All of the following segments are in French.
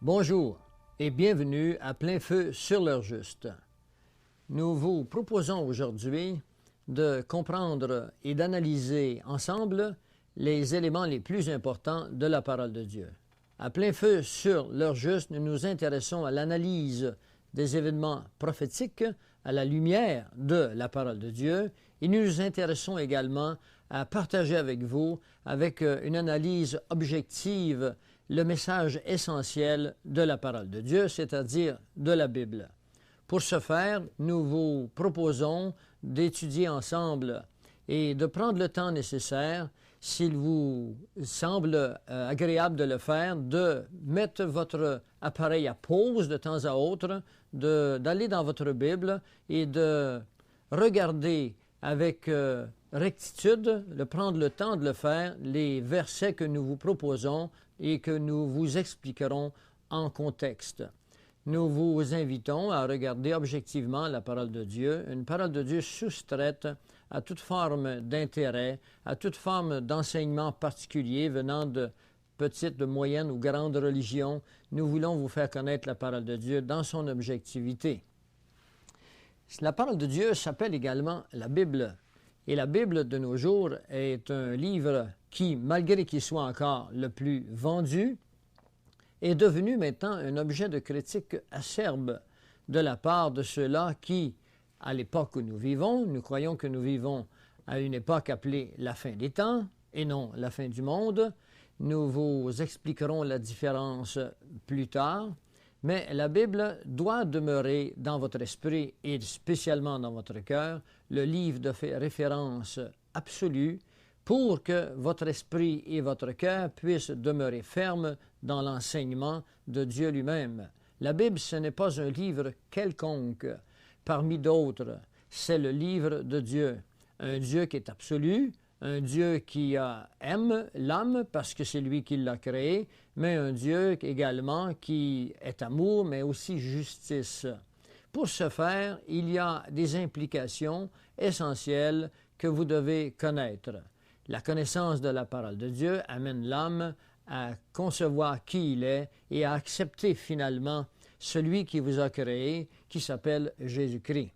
Bonjour et bienvenue à Plein Feu sur l'heure juste. Nous vous proposons aujourd'hui de comprendre et d'analyser ensemble les éléments les plus importants de la parole de Dieu. À Plein Feu sur l'heure juste, nous nous intéressons à l'analyse des événements prophétiques à la lumière de la parole de Dieu et nous nous intéressons également à partager avec vous, avec une analyse objective, le message essentiel de la parole de Dieu, c'est-à-dire de la Bible. Pour ce faire, nous vous proposons d'étudier ensemble et de prendre le temps nécessaire, s'il vous semble agréable de le faire, de mettre votre appareil à pause de temps à autre, d'aller dans votre Bible et de regarder avec rectitude, de prendre le temps de le faire, les versets que nous vous proposons et que nous vous expliquerons en contexte. Nous vous invitons à regarder objectivement la parole de Dieu, une parole de Dieu soustraite à toute forme d'intérêt, à toute forme d'enseignement particulier venant de petites, de moyennes ou grandes religions. Nous voulons vous faire connaître la parole de Dieu dans son objectivité. La parole de Dieu s'appelle également la Bible. Et la Bible de nos jours est un livre qui, malgré qu'il soit encore le plus vendu, est devenu maintenant un objet de critique acerbe de la part de ceux-là qui, à l'époque où nous vivons, nous croyons que nous vivons à une époque appelée la fin des temps et non la fin du monde. Nous vous expliquerons la différence plus tard, mais la Bible doit demeurer dans votre esprit et spécialement dans votre cœur le livre de référence absolu pour que votre esprit et votre cœur puissent demeurer fermes dans l'enseignement de Dieu lui-même. La Bible, ce n'est pas un livre quelconque parmi d'autres, c'est le livre de Dieu. Un Dieu qui est absolu, un Dieu qui aime l'homme parce que c'est lui qui l'a créé, mais un Dieu également qui est amour, mais aussi justice. Pour ce faire, il y a des implications essentielles que vous devez connaître. La connaissance de la parole de Dieu amène l'homme à concevoir qui il est et à accepter finalement celui qui vous a créé, qui s'appelle Jésus-Christ.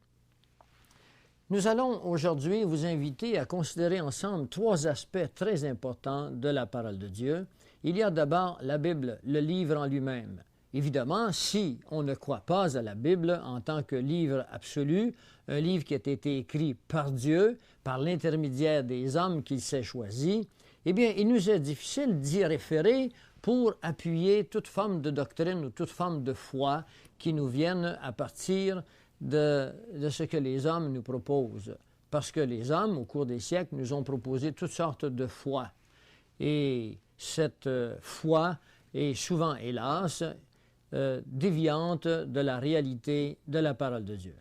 Nous allons aujourd'hui vous inviter à considérer ensemble trois aspects très importants de la parole de Dieu. Il y a d'abord la Bible, le livre en lui-même. Évidemment, si on ne croit pas à la Bible en tant que livre absolu, un livre qui a été écrit par Dieu, par l'intermédiaire des hommes qu'il s'est choisis, eh bien, il nous est difficile d'y référer pour appuyer toute forme de doctrine ou toute forme de foi qui nous viennent à partir de ce que les hommes nous proposent. Parce que les hommes, au cours des siècles, nous ont proposé toutes sortes de foi. Et cette foi est souvent, hélas, déviante de la réalité de la parole de Dieu.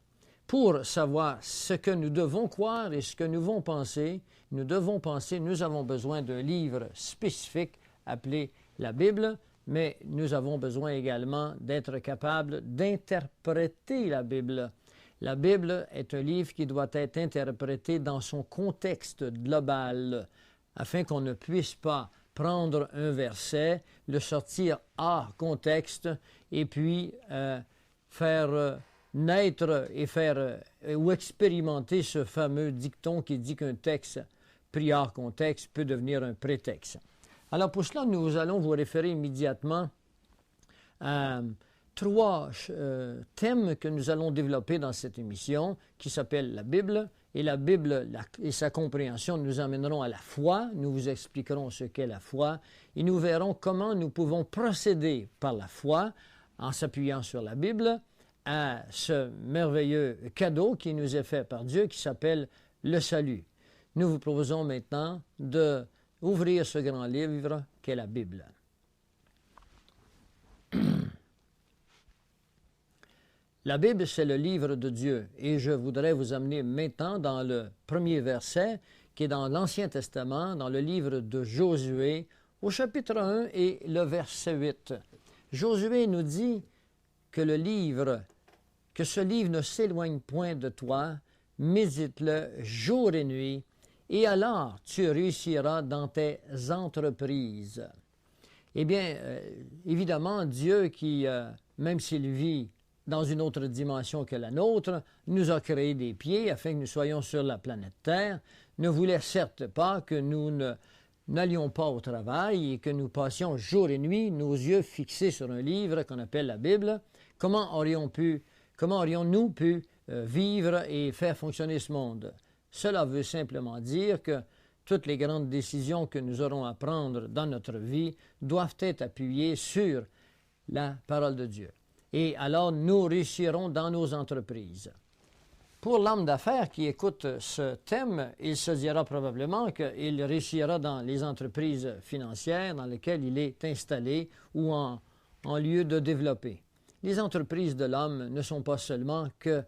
Pour savoir ce que nous devons croire et ce que nous devons penser, nous avons besoin d'un livre spécifique appelé la Bible, mais nous avons besoin également d'être capables d'interpréter la Bible. La Bible est un livre qui doit être interprété dans son contexte global, afin qu'on ne puisse pas prendre un verset, le sortir hors contexte et puis faire naître et ou expérimenter ce fameux dicton qui dit qu'un texte pris hors contexte peut devenir un prétexte. Alors pour cela, nous allons vous référer immédiatement à trois thèmes que nous allons développer dans cette émission qui s'appelle la Bible. Et la Bible et sa compréhension nous amèneront à la foi. Nous vous expliquerons ce qu'est la foi et nous verrons comment nous pouvons procéder par la foi en s'appuyant sur la Bible à ce merveilleux cadeau qui nous est fait par Dieu qui s'appelle le salut. Nous vous proposons maintenant d'ouvrir ce grand livre qu'est la Bible. La Bible, c'est le livre de Dieu et je voudrais vous amener maintenant dans le premier verset qui est dans l'Ancien Testament, dans le livre de Josué, au chapitre 1 et le verset 8. Josué nous dit que ce livre ne s'éloigne point de toi, médite-le jour et nuit, et alors tu réussiras dans tes entreprises. Eh bien, évidemment, Dieu qui, même s'il vit dans une autre dimension que la nôtre, nous a créé des pieds afin que nous soyons sur la planète Terre, ne voulait certes pas que nous n'allions pas au travail et que nous passions jour et nuit nos yeux fixés sur un livre qu'on appelle la Bible. Comment aurions-nous pu vivre et faire fonctionner ce monde? Cela veut simplement dire que toutes les grandes décisions que nous aurons à prendre dans notre vie doivent être appuyées sur la parole de Dieu. Et alors, nous réussirons dans nos entreprises. Pour l'homme d'affaires qui écoute ce thème, il se dira probablement qu'il réussira dans les entreprises financières dans lesquelles il est installé ou en lieu de développer. Les entreprises de l'homme ne sont pas seulement que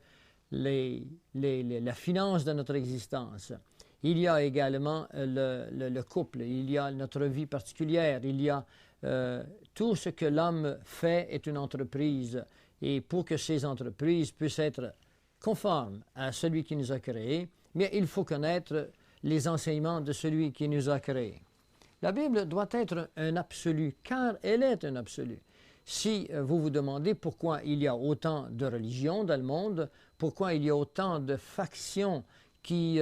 la finance de notre existence. Il y a également le couple, il y a notre vie particulière, il y a tout ce que l'homme fait est une entreprise. Et pour que ces entreprises puissent être conformes à celui qui nous a créés, bien, il faut connaître les enseignements de celui qui nous a créés. La Bible doit être un absolu, car elle est un absolu. Si vous vous demandez pourquoi il y a autant de religions dans le monde, pourquoi il y a autant de factions qui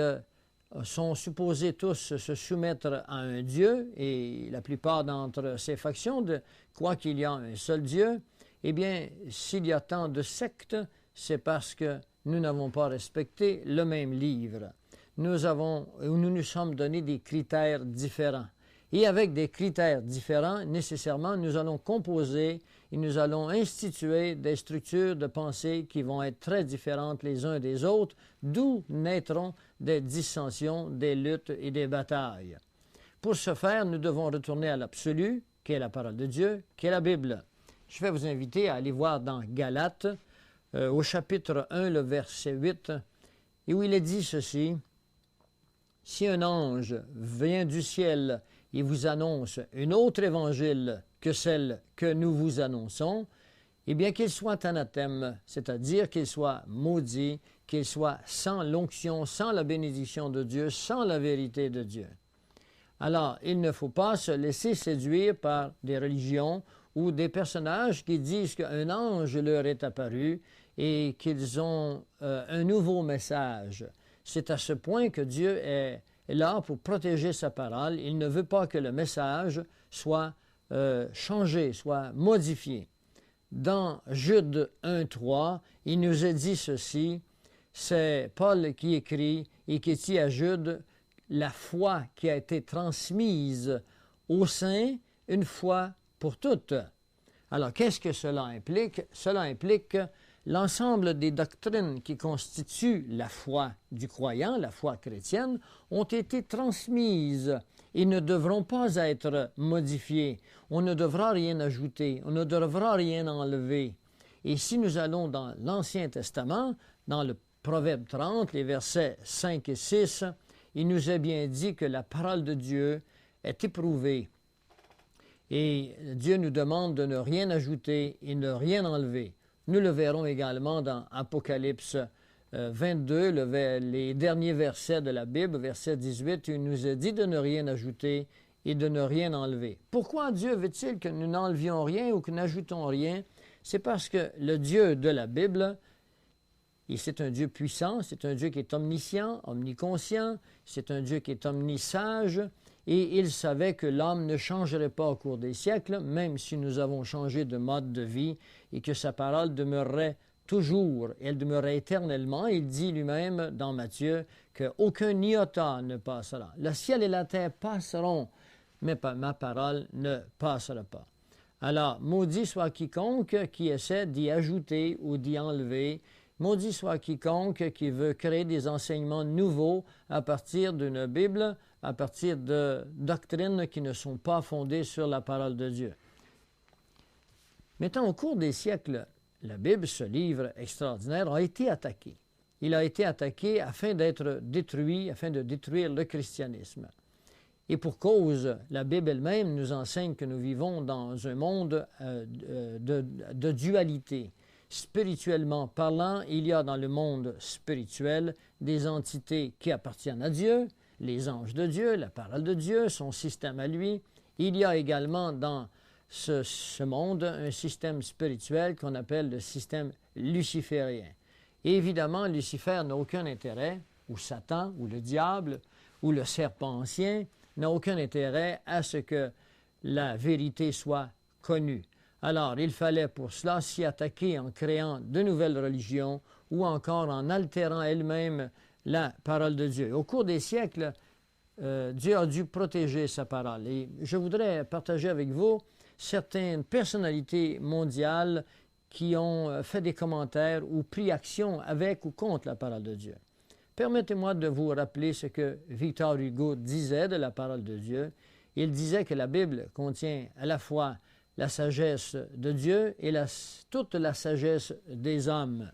sont supposés tous se soumettre à un Dieu, et la plupart d'entre ces factions croient qu'il y a un seul Dieu, eh bien, s'il y a tant de sectes, c'est parce que nous n'avons pas respecté le même livre. Nous nous sommes donné des critères différents. Et avec des critères différents, nécessairement, nous allons composer et nous allons instituer des structures de pensée qui vont être très différentes les uns des autres, d'où naîtront des dissensions, des luttes et des batailles. Pour ce faire, nous devons retourner à l'absolu, qui est la parole de Dieu, qui est la Bible. Je vais vous inviter à aller voir dans Galates, au chapitre 1, le verset 8, et où il est dit ceci: « Si un ange vient du ciel et vous annonce un autre évangile que celle que nous vous annonçons, eh bien qu'il soit anathème, c'est-à-dire qu'il soit maudit, qu'il soit sans l'onction, sans la bénédiction de Dieu, sans la vérité de Dieu. » Alors, il ne faut pas se laisser séduire par des religions ou des personnages qui disent qu'un ange leur est apparu et qu'ils ont un nouveau message. C'est à ce point que Dieu est là pour protéger sa parole. Il ne veut pas que le message soit changé, soit modifié. Dans Jude 1.3, il nous est dit ceci, c'est Paul qui écrit et qui dit à Jude la foi qui a été transmise aux saints une fois pour toutes. Alors, qu'est-ce que cela implique? Cela implique que l'ensemble des doctrines qui constituent la foi du croyant, la foi chrétienne, ont été transmises et ne devront pas être modifiées. On ne devra rien ajouter, on ne devra rien enlever. Et si nous allons dans l'Ancien Testament, dans le Proverbe 30, les versets 5 et 6, il nous est bien dit que la parole de Dieu est éprouvée. Et Dieu nous demande de ne rien ajouter et ne rien enlever. Nous le verrons également dans Apocalypse 22, les derniers versets de la Bible, verset 18, où il nous est dit de ne rien ajouter et de ne rien enlever. Pourquoi Dieu veut-il que nous n'enlevions rien ou que nous n'ajoutons rien? C'est parce que le Dieu de la Bible, et c'est un Dieu puissant, c'est un Dieu qui est omniscient, omniconscient, c'est un Dieu qui est omnisage, et il savait que l'homme ne changerait pas au cours des siècles, même si nous avons changé de mode de vie, et que sa parole demeurerait toujours, elle demeurerait éternellement. Il dit lui-même dans Matthieu qu'aucun iota ne passera. Le ciel et la terre passeront, mais ma parole ne passera pas. Alors, maudit soit quiconque qui essaie d'y ajouter ou d'y enlever. Maudit soit quiconque qui veut créer des enseignements nouveaux à partir d'une Bible, à partir de doctrines qui ne sont pas fondées sur la parole de Dieu. Maintenant, au cours des siècles, la Bible, ce livre extraordinaire, a été attaqué. Il a été attaqué afin d'être détruit, afin de détruire le christianisme. Et pour cause, la Bible elle-même nous enseigne que nous vivons dans un monde de dualité. Spirituellement parlant, il y a dans le monde spirituel des entités qui appartiennent à Dieu, les anges de Dieu, la parole de Dieu, son système à lui. Il y a également dans ce monde, un système spirituel qu'on appelle le système luciférien. Et évidemment, Lucifer n'a aucun intérêt, ou Satan, ou le diable, ou le serpent ancien, n'a aucun intérêt à ce que la vérité soit connue. Alors, il fallait pour cela s'y attaquer en créant de nouvelles religions ou encore en altérant elle-même la parole de Dieu. Au cours des siècles, Dieu a dû protéger sa parole. Et je voudrais partager avec vous certaines personnalités mondiales qui ont fait des commentaires ou pris action avec ou contre la parole de Dieu. Permettez-moi de vous rappeler ce que Victor Hugo disait de la parole de Dieu. Il disait que la Bible contient à la fois la sagesse de Dieu et toute la sagesse des hommes.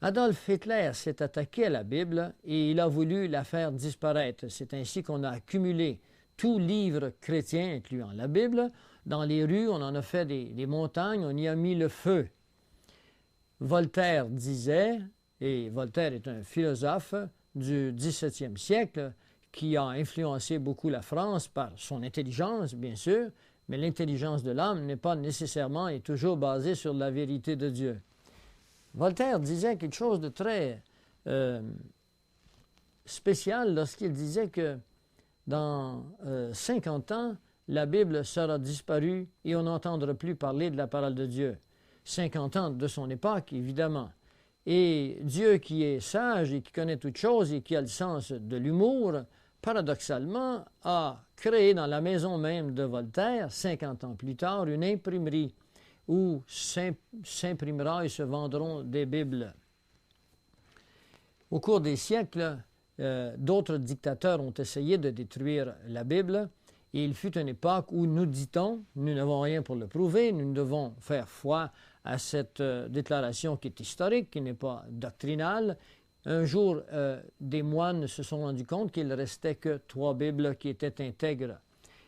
Adolf Hitler s'est attaqué à la Bible et il a voulu la faire disparaître. C'est ainsi qu'on a accumulé tout livre chrétien, incluant la Bible. Dans les rues, on en a fait des montagnes, on y a mis le feu. Voltaire disait, et Voltaire est un philosophe du XVIIe siècle qui a influencé beaucoup la France par son intelligence, bien sûr, mais l'intelligence de l'homme n'est pas nécessairement et toujours basée sur la vérité de Dieu. Voltaire disait quelque chose de très spécial lorsqu'il disait que dans 50 ans, la Bible sera disparue et on n'entendra plus parler de la parole de Dieu. 50 ans de son époque, évidemment. Et Dieu qui est sage et qui connaît toutes choses et qui a le sens de l'humour, paradoxalement, a créé dans la maison même de Voltaire, 50 ans plus tard, une imprimerie où s'imprimera et se vendront des Bibles. Au cours des siècles, d'autres dictateurs ont essayé de détruire la Bible et il fut une époque où nous dit-on, nous n'avons rien pour le prouver, nous devons faire foi à cette déclaration qui est historique, qui n'est pas doctrinale. Un jour, des moines se sont rendus compte qu'il ne restait que 3 Bibles qui étaient intègres.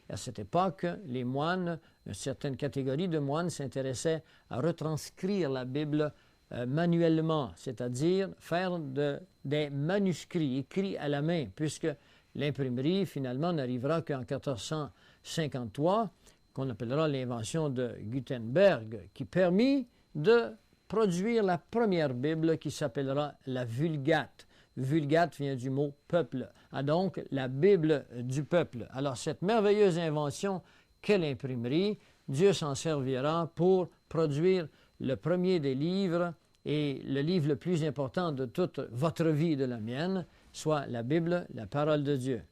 À cette époque, les moines, une certaine catégorie de moines s'intéressaient à retranscrire la Bible manuellement, c'est-à-dire faire des manuscrits écrits à la main, puisque l'imprimerie, finalement, n'arrivera qu'en 1453, qu'on appellera l'invention de Gutenberg, qui permit de produire la première Bible qui s'appellera la Vulgate. Vulgate vient du mot peuple, donc la Bible du peuple. Alors cette merveilleuse invention qu'est l'imprimerie, Dieu s'en servira pour produire le premier des livres et le livre le plus important de toute votre vie et de la mienne, soit la Bible, la parole de Dieu.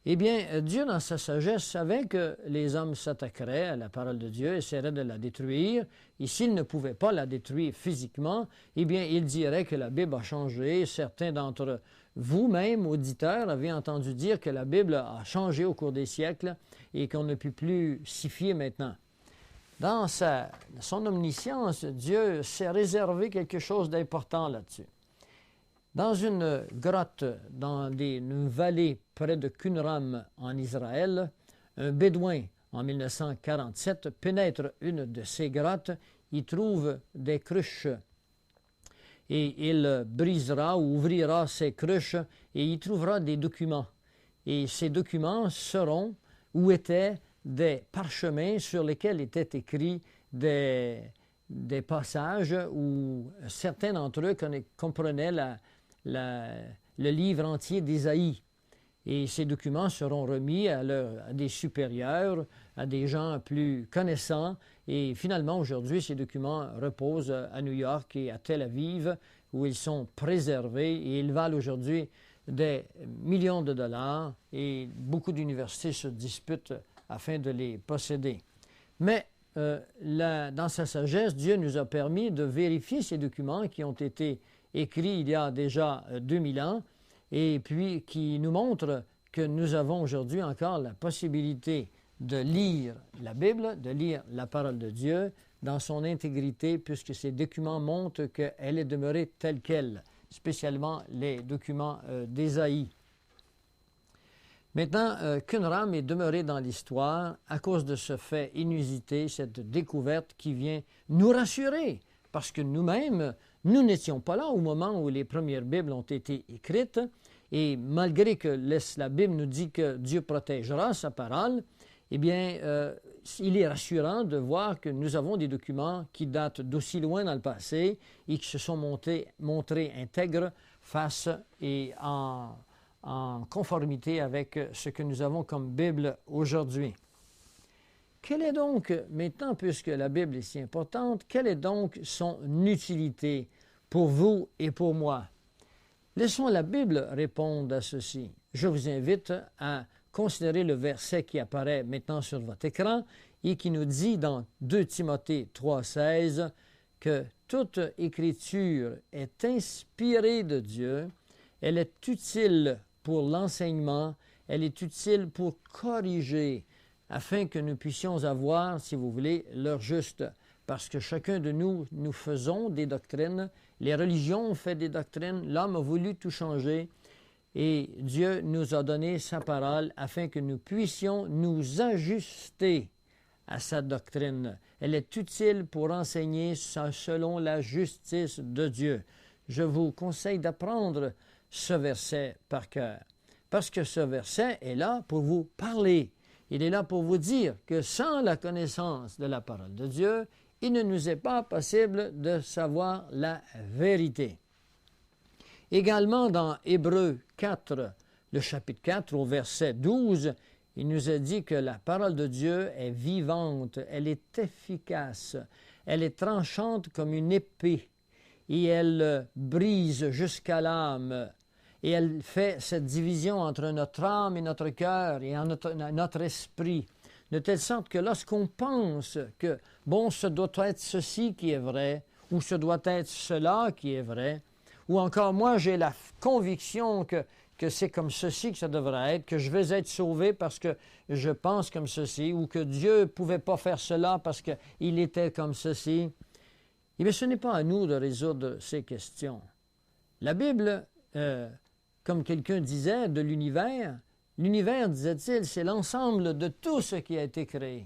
Eh bien, Dieu, dans sa sagesse, savait que les hommes s'attaqueraient à la parole de Dieu, essaieraient de la détruire. Et s'ils ne pouvaient pas la détruire physiquement, eh bien, il dirait que la Bible a changé. Certains d'entre vous-même, auditeurs, avez entendu dire que la Bible a changé au cours des siècles et qu'on ne peut plus s'y fier maintenant. Dans son omniscience, Dieu s'est réservé quelque chose d'important là-dessus. Dans une grotte, dans une vallée près de Qumran en Israël, un bédouin, en 1947, pénètre une de ces grottes, y trouve des cruches. Et il brisera ou ouvrira ces cruches et y trouvera des documents. Et ces documents seront ou étaient des parchemins sur lesquels étaient écrits des passages où certains d'entre eux comprenaient le livre entier d'Ésaïe. Et ces documents seront remis à des supérieurs, à des gens plus connaissants. Et finalement, aujourd'hui, ces documents reposent à New York et à Tel Aviv, où ils sont préservés et ils valent aujourd'hui des millions de dollars. Et beaucoup d'universités se disputent afin de les posséder. Mais dans sa sagesse, Dieu nous a permis de vérifier ces documents qui ont été écrits il y a déjà 2000 ans, et puis qui nous montrent que nous avons aujourd'hui encore la possibilité de lire la Bible, de lire la parole de Dieu dans son intégrité, puisque ces documents montrent qu'elle est demeurée telle qu'elle, spécialement les documents d'Ésaïe. Maintenant, Qumran est demeuré dans l'histoire à cause de ce fait inusité, cette découverte qui vient nous rassurer, parce que nous-mêmes, nous n'étions pas là au moment où les premières Bibles ont été écrites, et malgré que la Bible nous dit que Dieu protégera sa parole, eh bien, il est rassurant de voir que nous avons des documents qui datent d'aussi loin dans le passé et qui se sont montrés intègres face et en conformité avec ce que nous avons comme Bible aujourd'hui. Quelle est donc, maintenant, puisque la Bible est si importante, quelle est donc son utilité pour vous et pour moi? Laissons la Bible répondre à ceci. Je vous invite à considérer le verset qui apparaît maintenant sur votre écran et qui nous dit dans 2 Timothée 3,16 que toute écriture est inspirée de Dieu, elle est utile pour l'enseignement, elle est utile pour corriger, afin que nous puissions avoir, si vous voulez, l'heure juste. Parce que chacun de nous, nous faisons des doctrines, les religions ont fait des doctrines, l'homme a voulu tout changer, et Dieu nous a donné sa parole afin que nous puissions nous ajuster à sa doctrine. Elle est utile pour enseigner selon la justice de Dieu. Je vous conseille d'apprendre ce verset par cœur, parce que ce verset est là pour vous parler. Il est là pour vous dire que sans la connaissance de la parole de Dieu, il ne nous est pas possible de savoir la vérité. Également dans Hébreux 4, le chapitre 4, au verset 12, il nous est dit que la parole de Dieu est vivante, elle est efficace, elle est tranchante comme une épée, et elle brise jusqu'à l'âme, et elle fait cette division entre notre âme et notre cœur et notre esprit, de telle sorte que lorsqu'on pense que, bon, ce doit être ceci qui est vrai, ou ce doit être cela qui est vrai, ou encore moi j'ai la conviction que c'est comme ceci que ça devrait être, que je vais être sauvé parce que je pense comme ceci, ou que Dieu ne pouvait pas faire cela parce qu'il était comme ceci. Eh bien, ce n'est pas à nous de résoudre ces questions. La Bible, comme quelqu'un disait de l'univers, disait-il, c'est l'ensemble de tout ce qui a été créé.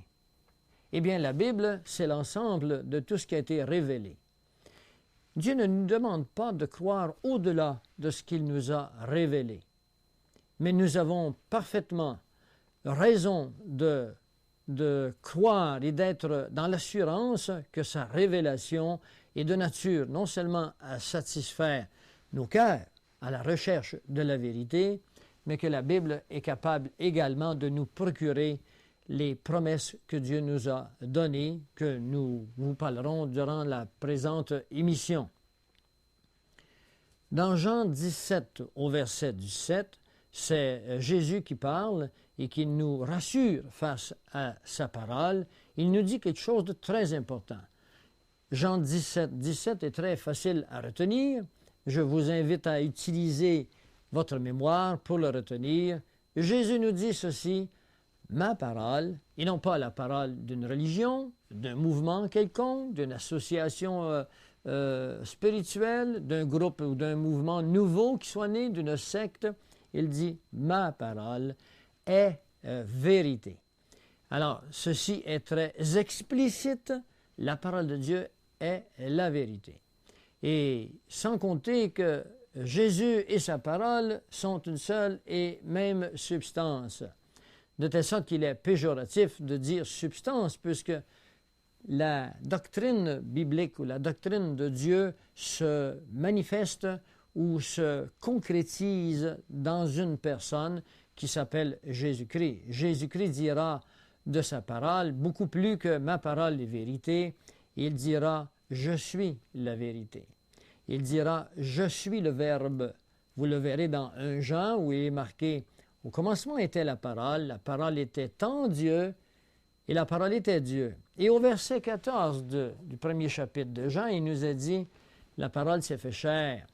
Eh bien, la Bible, c'est l'ensemble de tout ce qui a été révélé. Dieu ne nous demande pas de croire au-delà de ce qu'il nous a révélé. Mais nous avons parfaitement raison de croire et d'être dans l'assurance que sa révélation est de nature non seulement à satisfaire nos cœurs à la recherche de la vérité, mais que la Bible est capable également de nous procurer les promesses que Dieu nous a données, que nous vous parlerons durant la présente émission. Dans Jean 17, au verset 17, c'est Jésus qui parle et qui nous rassure face à sa parole. Il nous dit quelque chose de très important. Jean 17, 17 est très facile à retenir. Je vous invite à utiliser votre mémoire pour le retenir. Jésus nous dit ceci: ma parole, et non pas la parole d'une religion, d'un mouvement quelconque, d'une association spirituelle, d'un groupe ou d'un mouvement nouveau qui soit né, d'une secte. Il dit « ma parole est vérité ». Alors, ceci est très explicite. La parole de Dieu est la vérité. Et sans compter que Jésus et sa parole sont une seule et même substance. De telle sorte qu'il est péjoratif de dire substance, puisque la doctrine biblique ou la doctrine de Dieu se manifeste ou se concrétise dans une personne qui s'appelle Jésus-Christ. Jésus-Christ dira de sa parole beaucoup plus que « ma parole est vérité ». Il dira « je suis la vérité ». Il dira « je suis le Verbe ». Vous le verrez dans 1 Jean où il est marqué « au commencement était la parole était en Dieu et la parole était Dieu ». Et au verset 14 du premier chapitre de Jean, il nous a dit « la parole s'est fait chair ».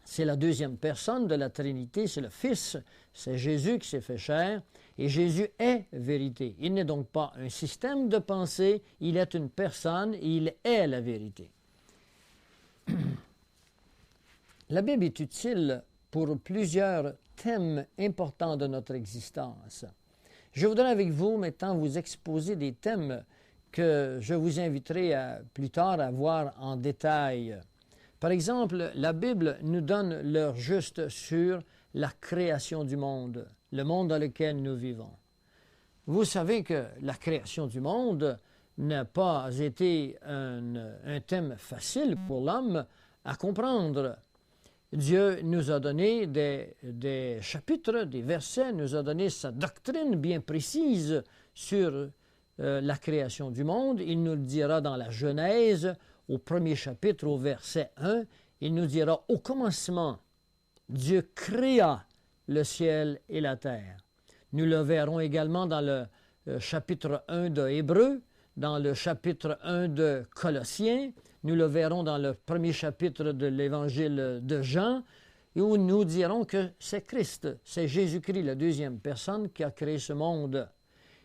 C'est la deuxième personne de la Trinité, c'est le Fils, c'est Jésus qui s'est fait chair, et Jésus est vérité. Il n'est donc pas un système de pensée, il est une personne, et il est la vérité. La Bible est utile pour plusieurs thèmes importants de notre existence. Je voudrais avec vous maintenant vous exposer des thèmes que je vous inviterai plus tard à voir en détail. Par exemple, la Bible nous donne l'heure juste sur la création du monde, le monde dans lequel nous vivons. Vous savez que la création du monde n'a pas été un thème facile pour l'homme à comprendre. Dieu nous a donné des chapitres, des versets, nous a donné sa doctrine bien précise sur la création du monde. Il nous le dira dans la Genèse, au premier chapitre, au verset 1. Il nous dira, au commencement, Dieu créa le ciel et la terre. Nous le verrons également dans le chapitre 1 de Hébreux, dans le chapitre 1 de Colossiens. Nous le verrons dans le premier chapitre de l'Évangile de Jean, où nous dirons que c'est Christ, c'est Jésus-Christ, la deuxième personne, qui a créé ce monde.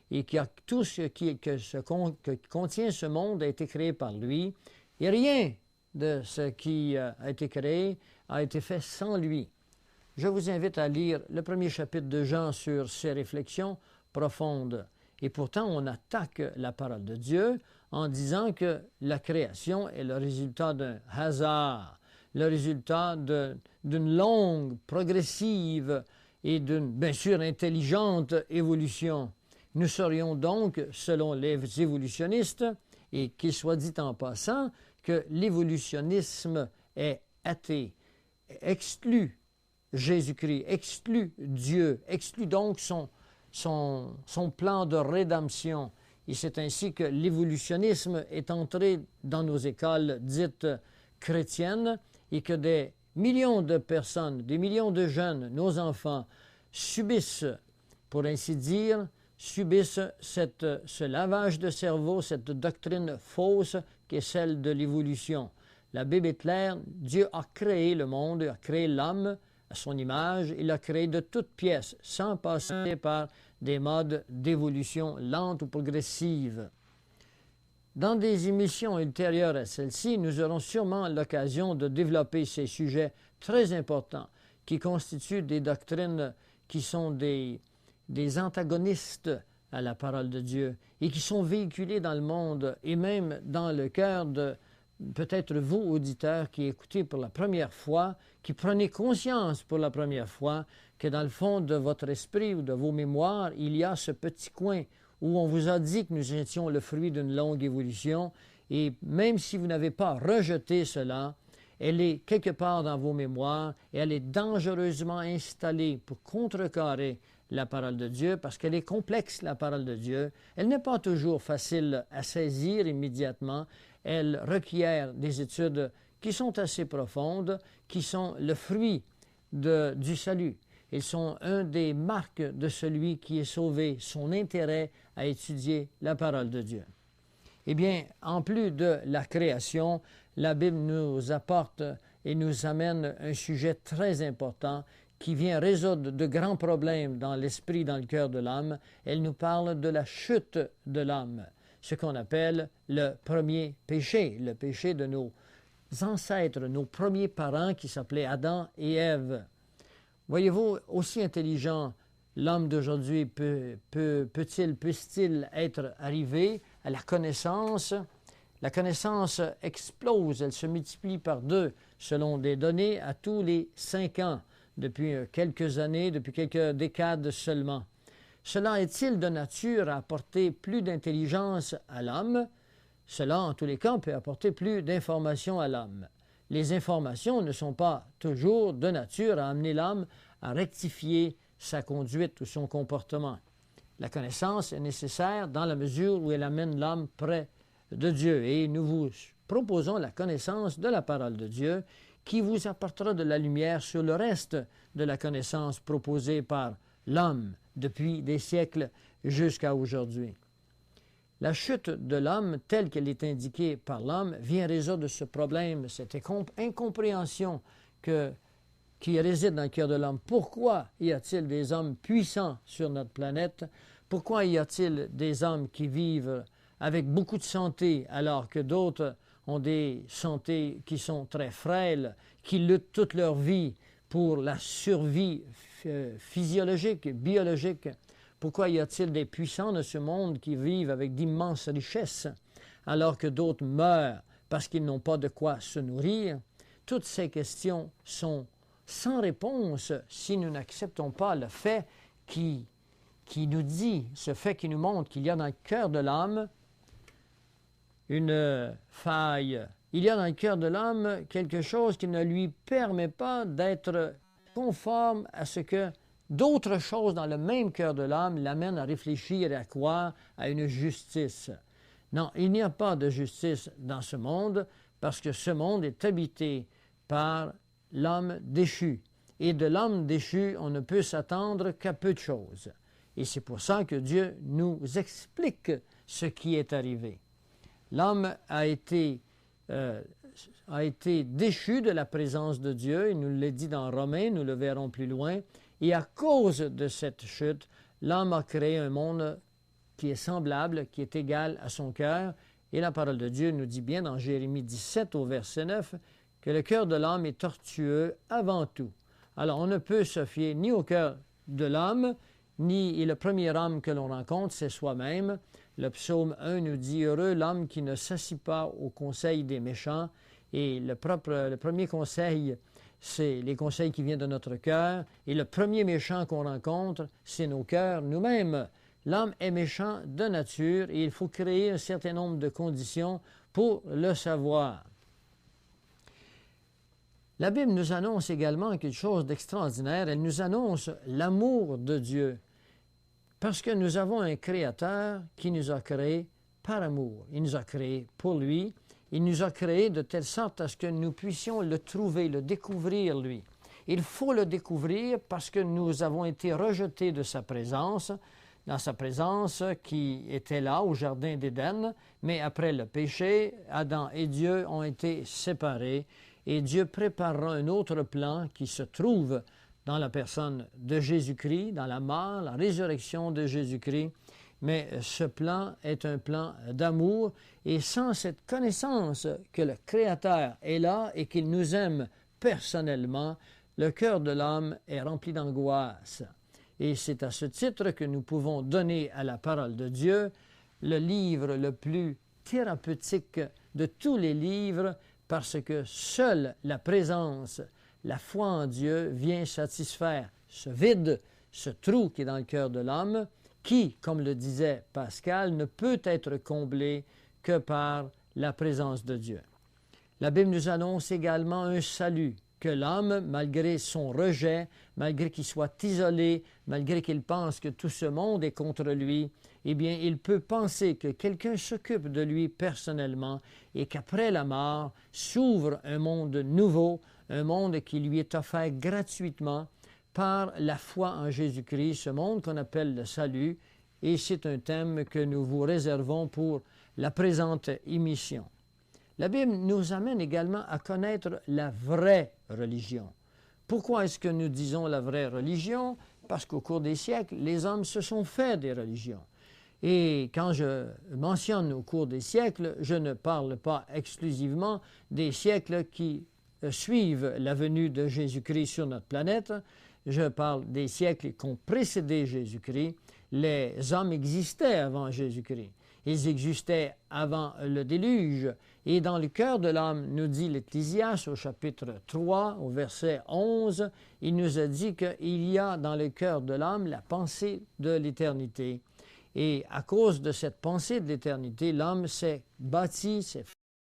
Et qui a tout ce que contient ce monde a été créé par lui. Et rien de ce qui a été créé a été fait sans lui. Je vous invite à lire le premier chapitre de Jean sur ces réflexions profondes. Et pourtant, on attaque la parole de Dieu en disant que la création est le résultat d'un hasard, le résultat d'une longue, progressive et d'une, bien sûr, intelligente évolution. Nous serions donc, selon les évolutionnistes, et qu'il soit dit en passant, que l'évolutionnisme est athée, exclut Jésus-Christ, exclut Dieu, exclut donc son plan de rédemption. Et c'est ainsi que l'évolutionnisme est entré dans nos écoles dites chrétiennes et que des millions de personnes, des millions de jeunes, nos enfants, subissent, pour ainsi dire, ce lavage de cerveau, cette doctrine fausse qui est celle de l'évolution. La Bible est claire, Dieu a créé le monde, a créé l'homme à son image, il l'a créé de toutes pièces, sans passer par des modes d'évolution lente ou progressive. Dans des émissions ultérieures à celle-ci, nous aurons sûrement l'occasion de développer ces sujets très importants qui constituent des doctrines qui sont des antagonistes à la parole de Dieu et qui sont véhiculés dans le monde et même dans le cœur de peut-être vous, auditeurs, qui écoutez pour la première fois, qui prenez conscience pour la première fois que dans le fond de votre esprit ou de vos mémoires, il y a ce petit coin où on vous a dit que nous étions le fruit d'une longue évolution et même si vous n'avez pas rejeté cela, elle est quelque part dans vos mémoires et elle est dangereusement installée pour contrecarrer la parole de Dieu parce qu'elle est complexe, la parole de Dieu. Elle n'est pas toujours facile à saisir immédiatement. Elle requiert des études qui sont assez profondes, qui sont le fruit du salut. Ils sont un des marques de celui qui est sauvé, son intérêt à étudier la parole de Dieu. Eh bien, en plus de la création, la Bible nous apporte et nous amène un sujet très important qui vient résoudre de grands problèmes dans l'esprit, dans le cœur de l'homme. Elle nous parle de la chute de l'homme, ce qu'on appelle le premier péché, le péché de nos ancêtres, nos premiers parents qui s'appelaient Adam et Ève. Voyez-vous, aussi intelligent l'homme d'aujourd'hui puisse-t-il être arrivé à la connaissance? La connaissance explose, elle se multiplie par 2 selon des données à tous les 5 ans, depuis quelques années, depuis quelques décades seulement. Cela est-il de nature à apporter plus d'intelligence à l'homme? Cela, en tous les cas, peut apporter plus d'informations à l'homme. Les informations ne sont pas toujours de nature à amener l'homme à rectifier sa conduite ou son comportement. La connaissance est nécessaire dans la mesure où elle amène l'homme près de Dieu. Et nous vous proposons la connaissance de la parole de Dieu qui vous apportera de la lumière sur le reste de la connaissance proposée par l'homme depuis des siècles jusqu'à aujourd'hui. La chute de l'homme, telle qu'elle est indiquée par l'homme, vient résoudre ce problème, cette incompréhension qui réside dans le cœur de l'homme. Pourquoi y a-t-il des hommes puissants sur notre planète? Pourquoi y a-t-il des hommes qui vivent avec beaucoup de santé alors que d'autres ont des santé qui sont très frêles, qui luttent toute leur vie pour la survie physiologique, biologique? Pourquoi y a-t-il des puissants de ce monde qui vivent avec d'immenses richesses alors que d'autres meurent parce qu'ils n'ont pas de quoi se nourrir? Toutes ces questions sont sans réponse si nous n'acceptons pas le fait qui qui nous dit, ce fait qui nous montre qu'il y a dans le cœur de l'homme une faille. Il y a dans le cœur de l'homme quelque chose qui ne lui permet pas d'être conforme à ce que d'autres choses dans le même cœur de l'homme l'amènent à réfléchir et à croire à une justice. Non, il n'y a pas de justice dans ce monde parce que ce monde est habité par l'homme déchu. Et de l'homme déchu, on ne peut s'attendre qu'à peu de choses. Et c'est pour ça que Dieu nous explique ce qui est arrivé. L'homme a été déchu de la présence de Dieu, il nous l'a dit dans Romains, nous le verrons plus loin, et à cause de cette chute, l'homme a créé un monde qui est semblable, qui est égal à son cœur, et la parole de Dieu nous dit bien dans Jérémie 17 au verset 9 que le cœur de l'homme est tortueux avant tout. Alors on ne peut se fier ni au cœur de l'homme, ni le premier homme que l'on rencontre, c'est soi-même. Le psaume 1 nous dit « Heureux l'homme qui ne s'assit pas au conseil des méchants ». Et le premier conseil, c'est les conseils qui viennent de notre cœur. Et le premier méchant qu'on rencontre, c'est nos cœurs nous-mêmes. L'homme est méchant de nature et il faut créer un certain nombre de conditions pour le savoir. La Bible nous annonce également quelque chose d'extraordinaire. Elle nous annonce l'amour de Dieu. Parce que nous avons un Créateur qui nous a créés par amour. Il nous a créés pour lui. Il nous a créés de telle sorte à ce que nous puissions le trouver, le découvrir, lui. Il faut le découvrir parce que nous avons été rejetés de sa présence, dans sa présence qui était là au Jardin d'Éden, mais après le péché, Adam et Dieu ont été séparés et Dieu préparera un autre plan qui se trouve dans la personne de Jésus-Christ, dans la mort, la résurrection de Jésus-Christ. Mais ce plan est un plan d'amour et sans cette connaissance que le Créateur est là et qu'il nous aime personnellement, le cœur de l'homme est rempli d'angoisse. Et c'est à ce titre que nous pouvons donner à la parole de Dieu le livre le plus thérapeutique de tous les livres parce que seule la présence, la foi en Dieu vient satisfaire ce vide, ce trou qui est dans le cœur de l'homme, qui, comme le disait Pascal, ne peut être comblé que par la présence de Dieu. La Bible nous annonce également un salut, que l'homme, malgré son rejet, malgré qu'il soit isolé, malgré qu'il pense que tout ce monde est contre lui, eh bien, il peut penser que quelqu'un s'occupe de lui personnellement et qu'après la mort s'ouvre un monde nouveau, un monde qui lui est offert gratuitement par la foi en Jésus-Christ, ce monde qu'on appelle le salut, et c'est un thème que nous vous réservons pour la présente émission. La Bible nous amène également à connaître la vraie religion. Pourquoi est-ce que nous disons la vraie religion? Parce qu'au cours des siècles, les hommes se sont fait des religions. Et quand je mentionne au cours des siècles, je ne parle pas exclusivement des siècles qui suivent la venue de Jésus-Christ sur notre planète. Je parle des siècles qui ont précédé Jésus-Christ. Les hommes existaient avant Jésus-Christ. Ils existaient avant le déluge. Et dans le cœur de l'homme, nous dit l'Ecclésiaste au chapitre 3, au verset 11, il nous a dit qu'il y a dans le cœur de l'homme la pensée de l'éternité. Et à cause de cette pensée de l'éternité, l'homme s'est bâti, s'est